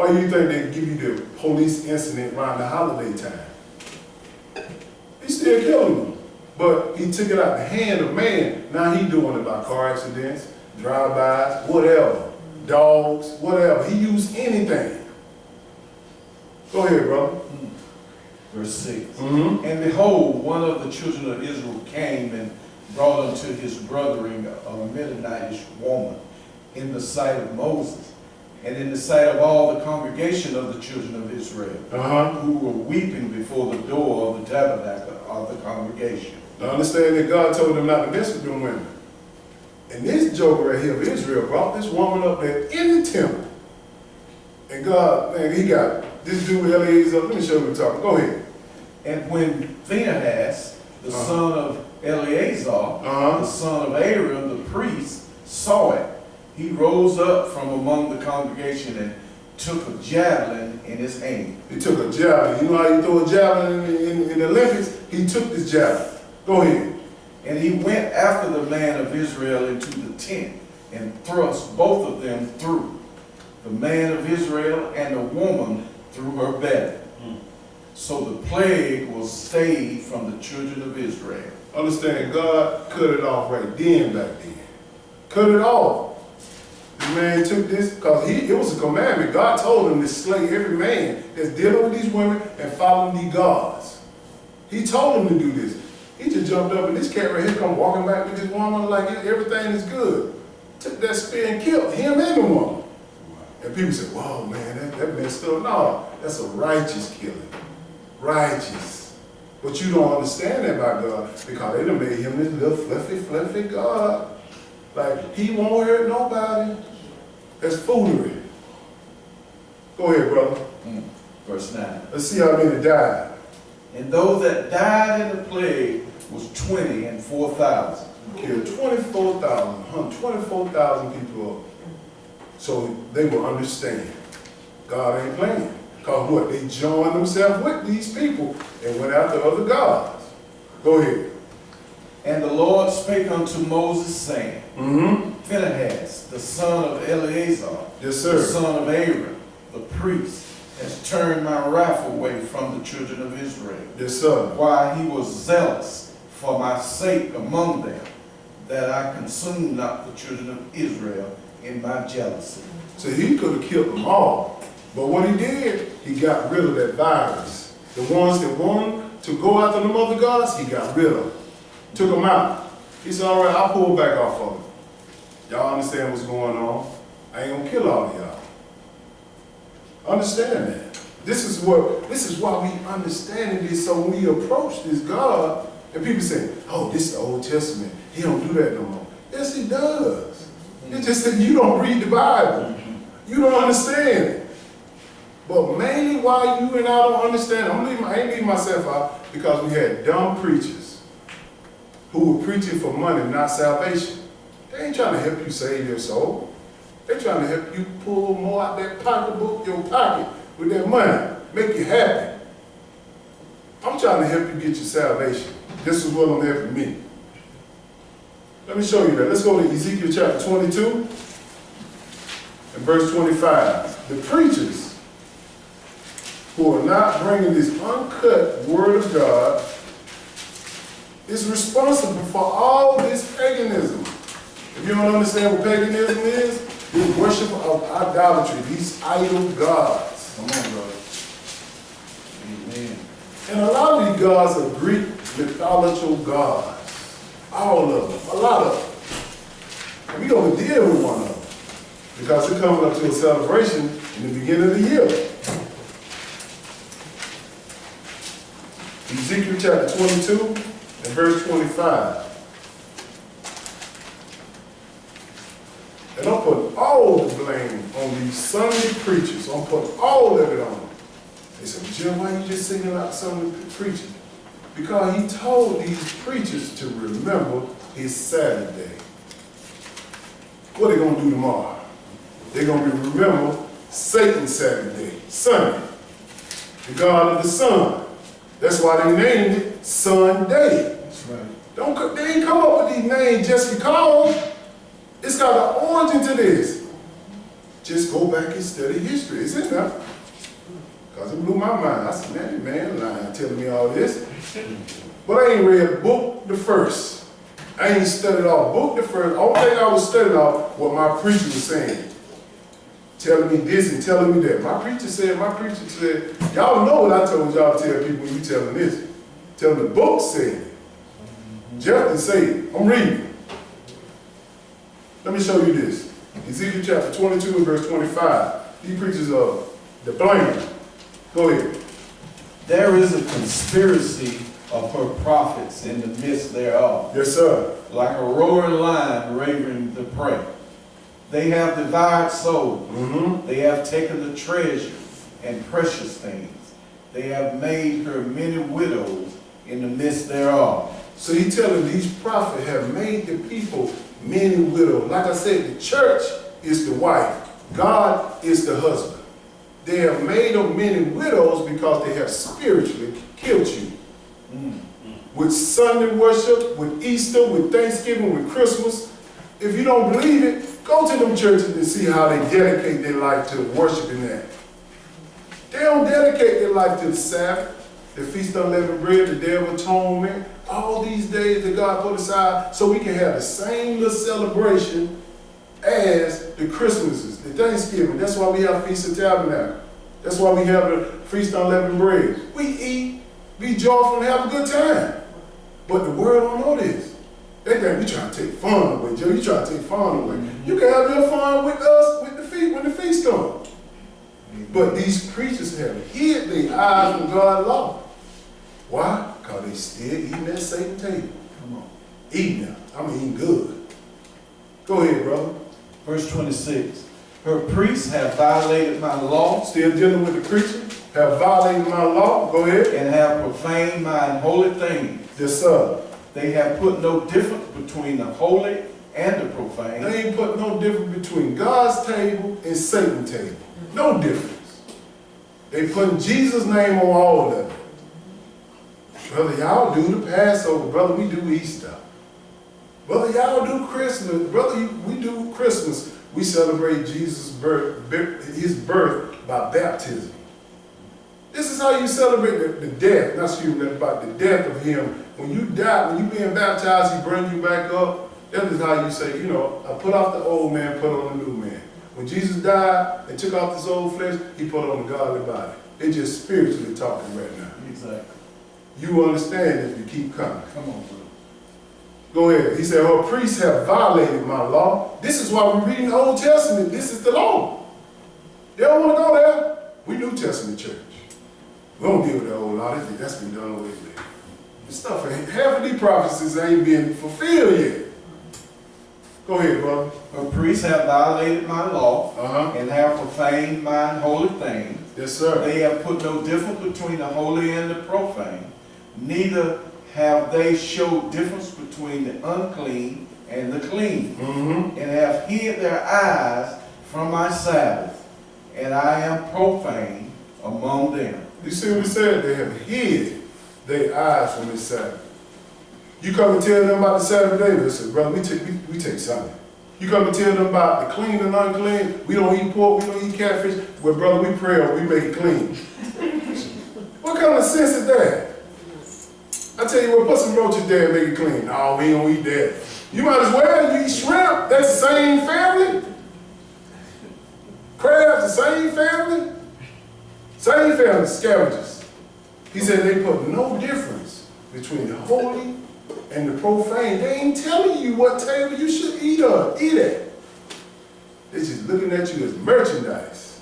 Why do you think they give you the police incident around the holiday time? He still killing them. But he took it out the hand of man. Now he doing it by car accidents, drive-bys, whatever. Dogs, whatever. He used anything. Go ahead, brother. Verse 6. Mm-hmm. And behold, one of the children of Israel came and brought unto his brethren a Midianitish woman in the sight of Moses, and in the sight of all the congregation of the children of Israel, who were weeping before the door of the tabernacle of the congregation. Now understand that God told them not to mess with them women. And this joker right here of Israel brought this woman up there in the temple. And God, man, he got this dude Eleazar. Let me show you what we're talking. Go ahead. And when Phinehas, the son of Eleazar, the son of Aaron, the priest, saw it, he rose up from among the congregation and took a javelin in his hand. He took a javelin. You know how you throw a javelin in the Olympics? He took this javelin. Go ahead. And he went after the man of Israel into the tent and thrust both of them through, the man of Israel and the woman through her belly. So the plague was stayed from the children of Israel. Understand, God cut it off right then back then. Cut it off. The man took this, because it was a commandment. God told him to slay every man that's dealing with these women and following these gods. He told him to do this. He just jumped up and this cat right here come walking back with this woman like everything is good. Took that spear and killed him and the woman. And people said, whoa man, that messed up. No, that's a righteous killing. Righteous. But you don't understand that about God because they done made him this little fluffy God. Like, he won't hurt nobody. That's foolery. Go ahead, brother. Verse 9. Let's see how many died. And those that died in the plague was 20 and 4,000. Killed 24,000, 24,000 people up. So they will understand. God ain't playing. Because what? They joined themselves with these people and went after other gods. Go ahead. And the Lord spake unto Moses, saying, Phinehas, the son of Eleazar, Yes, sir. the son of Aaron, the priest, has turned my wrath away from the children of Israel. Yes, sir. While he was zealous for my sake among them, that I consumed not the children of Israel in my jealousy. So he could have killed them all. But what he did, he got rid of that virus. The ones that wanted to go after them other gods, he got rid of them. Took them out. He said, all right, I'll pull back off of them. Y'all understand what's going on? I ain't gonna kill all of y'all. Understand that. This is why we understand this. So when we approach this God, and people say, oh, this is the Old Testament. He don't do that no more. Yes, he does. It's just that you don't read the Bible. You don't understand it. But mainly why you and I don't understand, I ain't leaving myself out because we had dumb preachers who were preaching for money, not salvation. They ain't trying to help you save your soul. They're trying to help you pull more out that pocketbook, your pocket, with that money, make you happy. I'm trying to help you get your salvation. This is what I'm there for me. Let me show you that. Let's go to Ezekiel chapter 22 and verse 25. The preachers who are not bringing this uncut word of God is responsible for all this paganism. If you don't understand what paganism is, it's worship of idolatry, these idol gods. Come on, brother. Amen. And a lot of these gods are Greek mythological gods. All of them, a lot of them. And we're going to deal with one of them because they're coming up to a celebration in the beginning of the year. Ezekiel chapter 22 and verse 25. And I'm putting all the blame on these Sunday preachers. I'm putting all of it on them. They said, Jim, why you just singing out Sunday preachers? Because he told these preachers to remember his Saturday. What are they going to do tomorrow? They're going to remember Satan's Saturday, Sunday, the God of the sun. That's why they named it Sunday. That's right. They ain't come up with these names just because. It's got an origin to this. just go back and study history. It's in there. Because it blew my mind. I said, man lying, telling me all this. But I ain't read book the first. I ain't studied off book the first. Only thing I was studying off what my preacher was saying. Telling me this and telling me that. My preacher said, y'all know what I told y'all to tell people when you telling this. Tell them the book said it. Jeff didn't say it. I'm reading. Let me show you this. Ezekiel chapter 22 and verse 25. These preachers are the blame. Go ahead. There is a conspiracy of her prophets in the midst thereof, Yes, sir. like a roaring lion raving the prey. They have devoured souls. Mm-hmm. They have taken the treasure and precious things. They have made her many widows in the midst thereof. So he telling these prophets have made the people many widows. Like I said, the church is the wife. God is the husband. They have made them many widows because they have spiritually killed you. With Sunday worship, with Easter, with Thanksgiving, with Christmas. If you don't believe it, go to them churches and see how they dedicate their life to worshiping that. They don't dedicate their life to the Sabbath, the Feast of Unleavened Bread, the Day of Atonement, all these days that God put aside so we can have the same little celebration as the Christmases, the Thanksgiving. That's why we have Feast of Tabernacle. That's why we have the Feast of Unleavened Bread. We eat, be joyful, and have a good time. But the world don't know this. They think we trying to take fun away, Joe. You trying to take fun away. You can have your fun with us with the feast when the feast comes. But these preachers have hid their eyes from God's law. Why? Because they still eating at Satan's table. Come on. Eating them. I mean, eating good. Go ahead, brother. Verse 26. Her priests have violated my law Still dealing with the preacher. Have violated my law. Go ahead. and have profaned mine holy things. Yes, sir. They have put no difference between the holy and the profane. They ain't put no difference between God's table and Satan's table. No difference. They putting Jesus' name on all of it. Brother, y'all do the Passover. Brother, we do Easter. Brother, y'all do Christmas. Brother, we do Christmas. We celebrate Jesus' birth, his birth by baptism. This is how you celebrate the death. Not excuse me, about the death of him. When you die, when you being baptized, he brings you back up. That is how you say, you know, I put off the old man, put on the new man. When Jesus died and took off this old flesh, he put on the godly body. They're just spiritually talking right now. Exactly. You understand if you keep coming. Come on, brother. Go ahead. He said, her priests have violated my law. This is why we're reading the Old Testament. This is the law. They don't want to go there. We New Testament church. We don't deal with the old law. That's been done away with. This stuff, half of these prophecies ain't been fulfilled yet. Go ahead, brother. Her priests have violated my law Uh-huh. and have profaned mine holy things. Yes, sir. They have put no difference between the holy and the profane. Neither have they showed difference between the unclean and the clean. Mm-hmm. And have hid their eyes from my Sabbath. And I am profane among them. You see what he said? They have hid their eyes from this Sabbath. You come and tell them about the Sabbath day, they say, brother, we take Sunday. You come and tell them about the clean and unclean, we don't eat pork, we don't eat catfish. Well, brother, we pray or we make it clean. What kind of sense is that? I tell you what, put some roaches there and make it clean. No, we don't eat that. You might as well, you eat shrimp, that's the same family. Crabs, the same family. Same family, scavengers. He said they put no difference between the holy and the profane. They ain't telling you what table you should eat at. They're just looking at you as merchandise.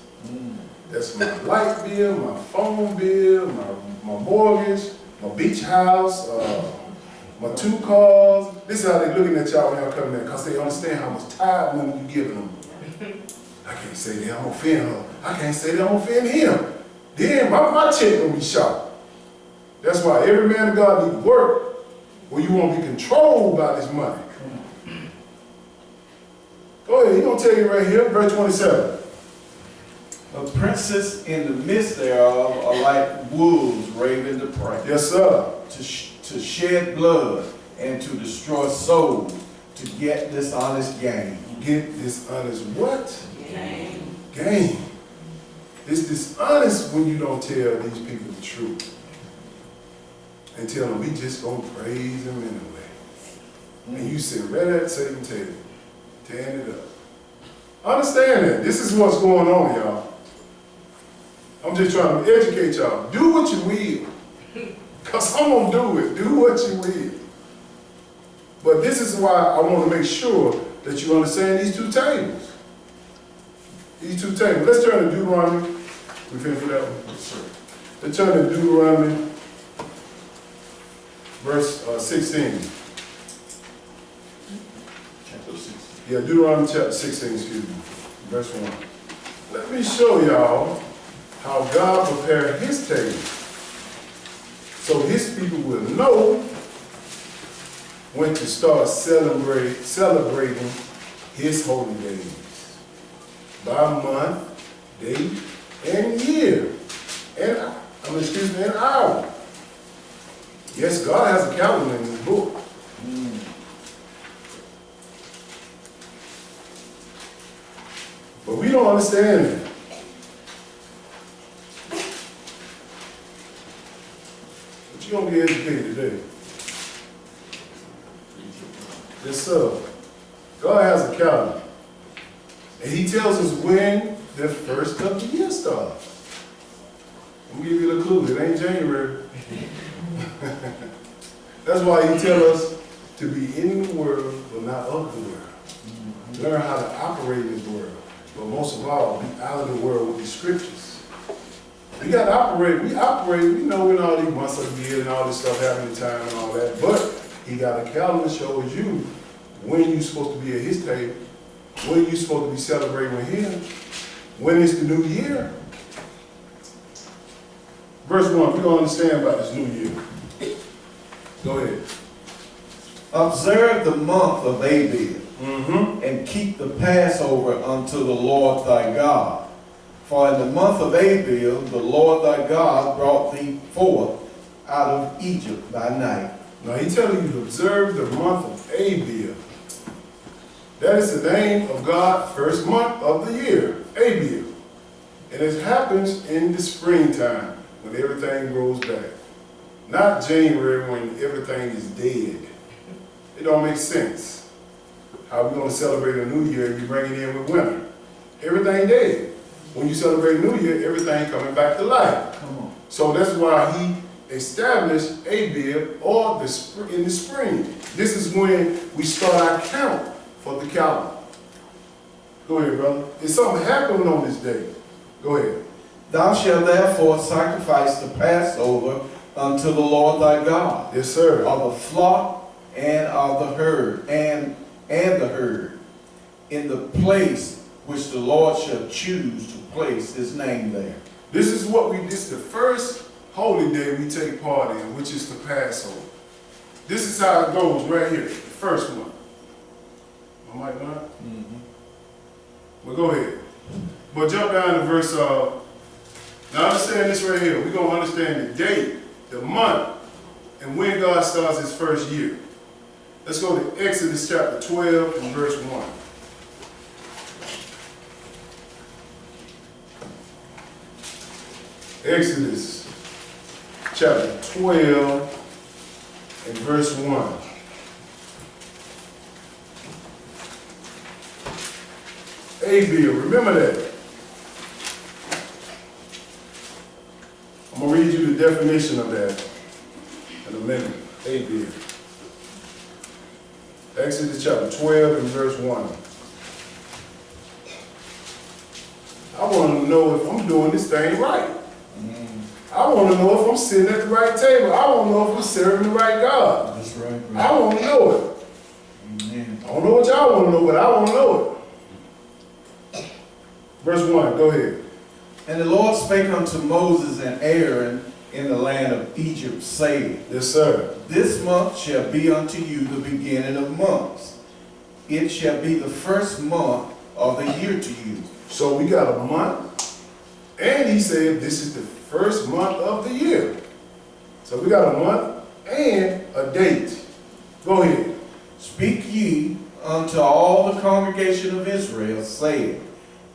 That's my light bill, my phone bill, my mortgage, my beach house, my 2 cars. This is how they're looking at y'all when y'all coming in, because they understand how much tithe money you giving them. I can't say that I'm gonna offend her. I can't say that I'm gonna offend him. Then my check gonna be shot. That's why every man of God need to work, or you won't be controlled by this money. Go ahead, he's gonna tell you right here, verse 27. A princess in the midst thereof are like wolves raving the prey. Yes, sir. To shed blood and to destroy souls, to get dishonest gain. Get this honest what? Gain. game. It's dishonest when you don't tell these people the truth. And tell them, we just gonna praise him anyway. And you sit right at Satan's table, tearing it up. Understand that. This is what's going on, y'all. I'm just trying to educate y'all. Do what you will. Because I'm going to do it. Do what you will. But this is why I want to make sure that you understand these two tables. These two tables. Let's turn to Deuteronomy. We finished with that one? Yes, sir. Let's turn to Deuteronomy, verse 16. Chapter 6. Yeah, Deuteronomy chapter 16, excuse me. Verse 1. Let me show y'all how God prepared his table so his people will know when to start celebrating his holy days by month, day, and year, and and hour. Yes, God has a calendar in his book. But we don't understand it. But you're going to be educated today. Yes, sir. God has a calendar. And he tells us when the first of the year starts. I'm going to give you a clue. It ain't January. That's why he tells us to be in the world, but not of the world. Learn how to operate in this world. But most of all, be out of the world with these scriptures. We got to operate. We know when all these months of the year and all this stuff happening in time and all that. But he got a calendar that shows you when you're supposed to be at his table, when you're supposed to be celebrating with him, when it's the new year. Verse 1, we're going to understand about this new year. Go ahead. Observe the month of Abib, Mm-hmm. and keep the Passover unto the Lord thy God. For in the month of Abib, the Lord thy God brought thee forth out of Egypt by night. Now he's telling you to observe the month of Abib. That is the name of God, first month of the year, Abib. And it happens in the springtime when everything grows back. Not January when everything is dead. It don't make sense. How we going to celebrate a new year if you bring it in with winter? Everything dead. When you celebrate a new year, everything coming back to life. Come on. So that's why he established Abib or in the spring. This is when we start our count for the calendar. Go ahead, brother. There's something happening on this day. Go ahead. Thou shalt therefore sacrifice the Passover unto the Lord thy God, Yes, sir. of the flock and of the herd, and the herd, in the place which the Lord shall choose to place his name there. This is the first holy day we take part in, which is the Passover. This is how it goes right here, the first one. Am I right now? Well, go ahead. But jump down to verse, now understand this right here. We're going to understand the date, the month, and when God starts his first year. Let's go to Exodus chapter 12 and verse 1. Exodus chapter 12 and verse 1. Abib, remember that. I'm going to read you the definition of that in a minute. Abib. Exodus chapter 12 and verse 1. I want to know if I'm doing this thing right. I want to know if I'm sitting at the right table. I want to know if I'm serving the right God. That's right. I want to know it. Amen. I don't know what y'all want to know, but I want to know it. Verse 1, go ahead. And the Lord spake unto Moses and Aaron in the land of Egypt, saying, Yes, sir. This month shall be unto you the beginning of months. It shall be the first month of the year to you. So we got a month, and he said this is the first month of the year. So we got a month and a date. Go ahead. Speak ye unto all the congregation of Israel, saying,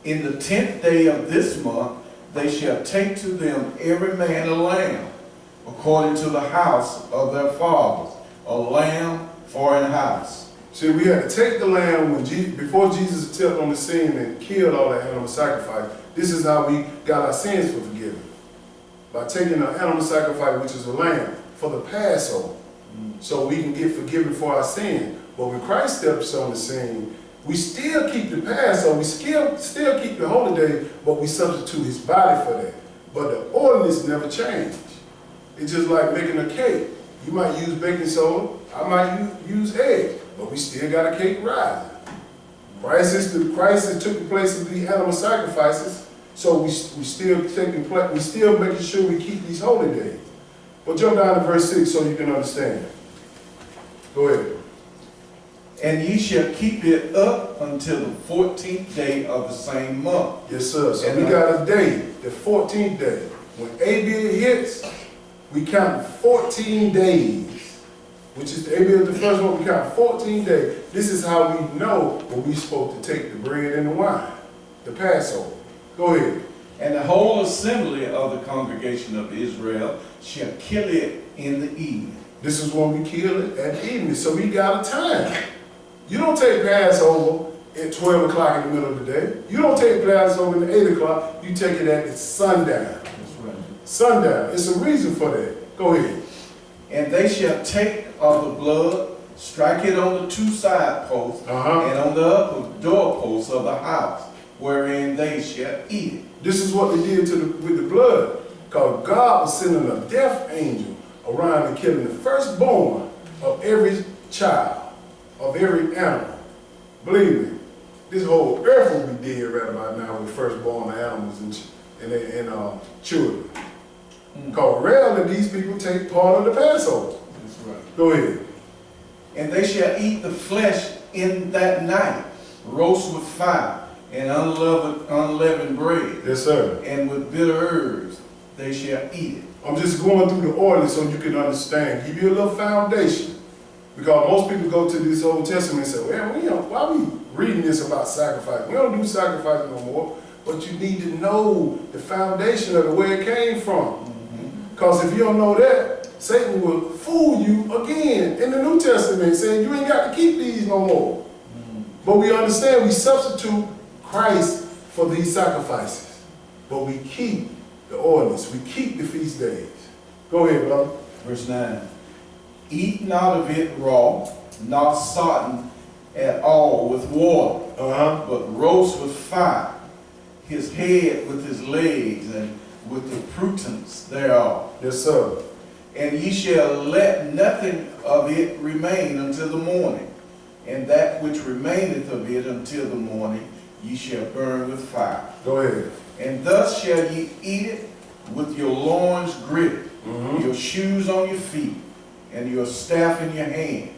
In the 10th day of this month, they shall take to them every man a lamb, according to the house of their fathers, a lamb for an house. See, we had to take the lamb before Jesus stepped on the scene and killed all the animal sacrifice. This is how we got our sins forgiven. By taking an animal sacrifice, which is a lamb, for the Passover. So we can get forgiven for our sin. But when Christ steps on the scene, we still keep the Passover, we still keep the holy day, but we substitute his body for that. But the ordinance never changed. It's just like making a cake. You might use baking soda, I might use eggs, but we still got a cake rising. Christ has took the place of the animal sacrifices, so we still making sure we keep these holy days. Well, jump down to verse 6 so you can understand. Go ahead. And ye shall keep it up until the 14th day of the same month. Yes, sir. So And we got a day, the 14th day. When Abib hits, we count 14 days, which is Abib the first one. We count 14 days. This is how we know when we're supposed to take the bread and the wine, the Passover. Go ahead. And the whole assembly of the congregation of Israel shall kill it in the evening. This is when we kill it at evening. So we got a time. You don't take Passover at 12 o'clock in the middle of the day. You don't take Passover at 8 o'clock. You take it at sundown. That's right. Sundown. It's a reason for that. Go ahead. And they shall take of the blood, strike it on the two side posts, and on the upper doorposts of the house, wherein they shall eat it. This is what they did with the blood. Because God was sending a death angel around and killing the firstborn of every child, of every animal. Believe me, this whole earth will be dead right about now with firstborn animals and children. Because rarely these people take part of the Passover. That's right. Go ahead. And they shall eat the flesh in that night, roast with fire, and unleavened bread. Yes, sir. And with bitter herbs they shall eat it. I'm just going through the order so you can understand. Give you a little foundation. Because most people go to this Old Testament and say, well, why are we reading this about sacrifice? We don't do sacrifice no more. But you need to know the foundation of where it came from. Because if you don't know that, Satan will fool you again in the New Testament saying you ain't got to keep these no more. But we understand we substitute Christ for these sacrifices. But we keep the ordinance. We keep the feast days. Go ahead, brother. Verse 9. Eat not of it raw, not sodden at all with water, but roast with fire, his head with his legs, and with the prutence thereof. Yes, sir. And ye shall let nothing of it remain until the morning, and that which remaineth of it until the morning ye shall burn with fire. Go ahead. And thus shall ye eat it with your loins girded, your shoes on your feet, and your staff in your hand,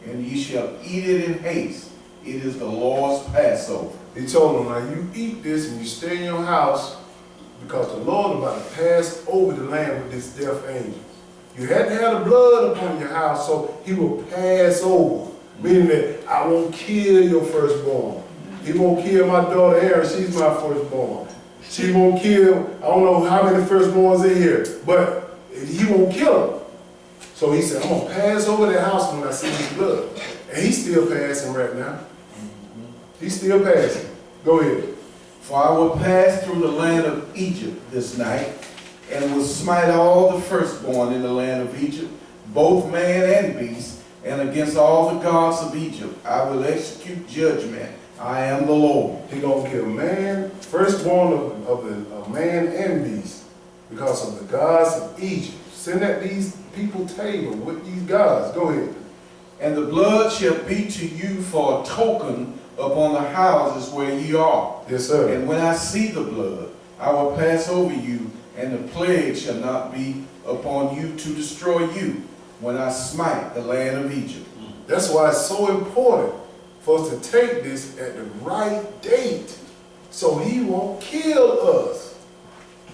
and ye shall eat it in haste. It is the Lord's Passover. He told them, now you eat this and you stay in your house because the Lord is about to pass over the land with this death angel. You had to have the blood upon your house so he will pass over. Meaning that I won't kill your firstborn. He won't kill my daughter Erin, she's my firstborn. She won't kill, I don't know how many firstborns in here, but he won't kill her. So he said, I'm going to pass over that house when I see his blood. And he's still passing right now. He's still passing. Go ahead. For I will pass through the land of Egypt this night, and will smite all the firstborn in the land of Egypt, both man and beast, and against all the gods of Egypt I will execute judgment. I am the Lord. He's going to kill man, firstborn of man and beast, because of the gods of Egypt. Send at these people table with these gods. Go ahead. And the blood shall be to you for a token upon the houses where ye are. Yes, sir. And when I see the blood, I will pass over you, and the plague shall not be upon you to destroy you when I smite the land of Egypt. That's why it's so important for us to take this at the right date so he won't kill us.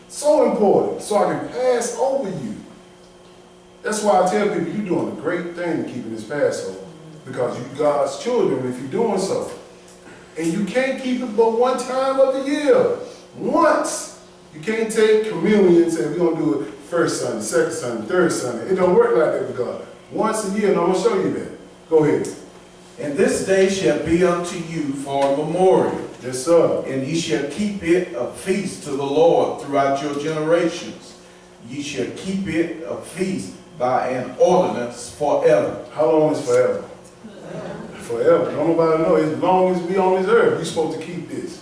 So important, so I can pass over you. That's why I tell people you're doing a great thing keeping this Passover, because you God's children if you're doing so. And you can't keep it but one time of the year. Once. You can't take communion and say, we're going to do it first Sunday, second Sunday, third Sunday. It don't work like that with God. Once a year, and I'm going to show you that. Go ahead. And this day shall be unto you for a memorial. Yes, sir. And ye shall keep it a feast to the Lord throughout your generations. Ye shall keep it a feast by an ordinance forever. How long is forever? Forever. Don't nobody know. As long as we on this earth, we supposed to keep this.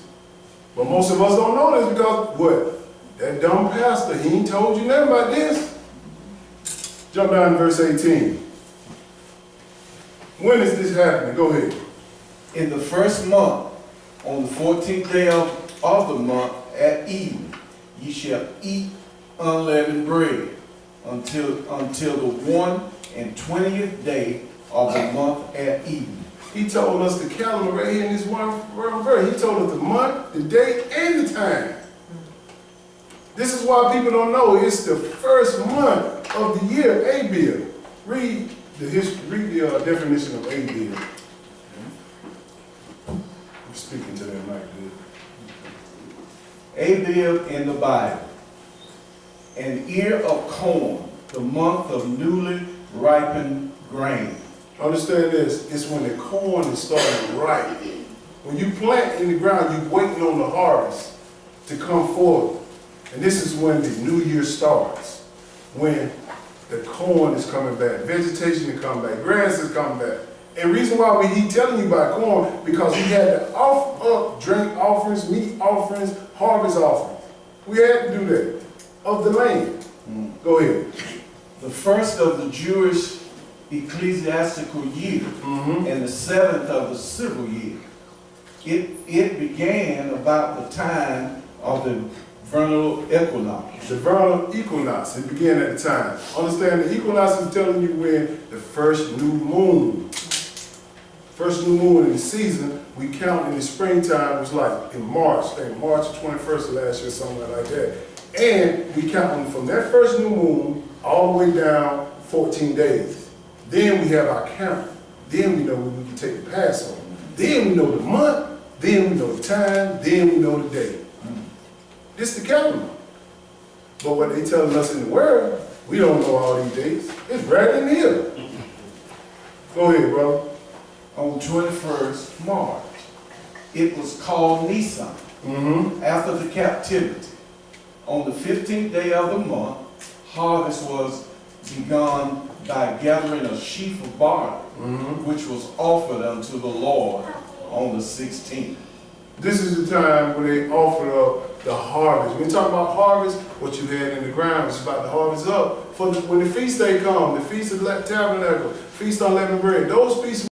But most of us don't know this because what? That dumb pastor, he ain't told you nothing about this. Jump down to verse 18. When is this happening? Go ahead. In the first month, on the 14th day of the month at evening, ye shall eat unleavened bread until the 21st day of the month at evening. He told us the calendar right here in this one verse. He told us the month, the day, and the time. This is why people don't know. It's the first month of the year, Abib. Read the definition of Abib. I'm speaking to that mic, dude. Abib in the Bible, an ear of corn, the month of newly ripened grain. Understand this, it's when the corn is starting to ripe. When you plant in the ground, you're waiting on the harvest to come forth. And this is when the new year starts. When the corn is coming back, vegetation is coming back, grass is coming back. And the reason why he telling you about corn, because he had to offer up drink offerings, meat offerings, harvest offerings. We had to do that, of the land. Go ahead. The first of the Jewish ecclesiastical year, and the 7th of the civil year. It began about the time of the vernal equinox. The vernal equinox, it began at the time. Understand, the equinox is telling you when the first new moon. First new moon in the season, we count in the springtime, was like in March, I think March 21st of last year, something like that. And we count from that first new moon all the way down 14 days. Then we have our count. Then we know when we can take the Passover. Then we know the month. Then we know the time. Then we know the day. This is the calendar. But what they telling us in the world, we don't know all these dates. It's right in here. Go ahead, bro. On 21st March, it was called Nisan, after the captivity. On the 15th day of the month, harvest was begun by gathering a sheaf of barley, which was offered unto the Lord on the 16th. This is the time when they offer up the harvest. When you talk about harvest, what you had in the ground is about to harvest up. For when the feast day comes, the Feast of Tabernacle, Feast on Unleavened Bread, those feasts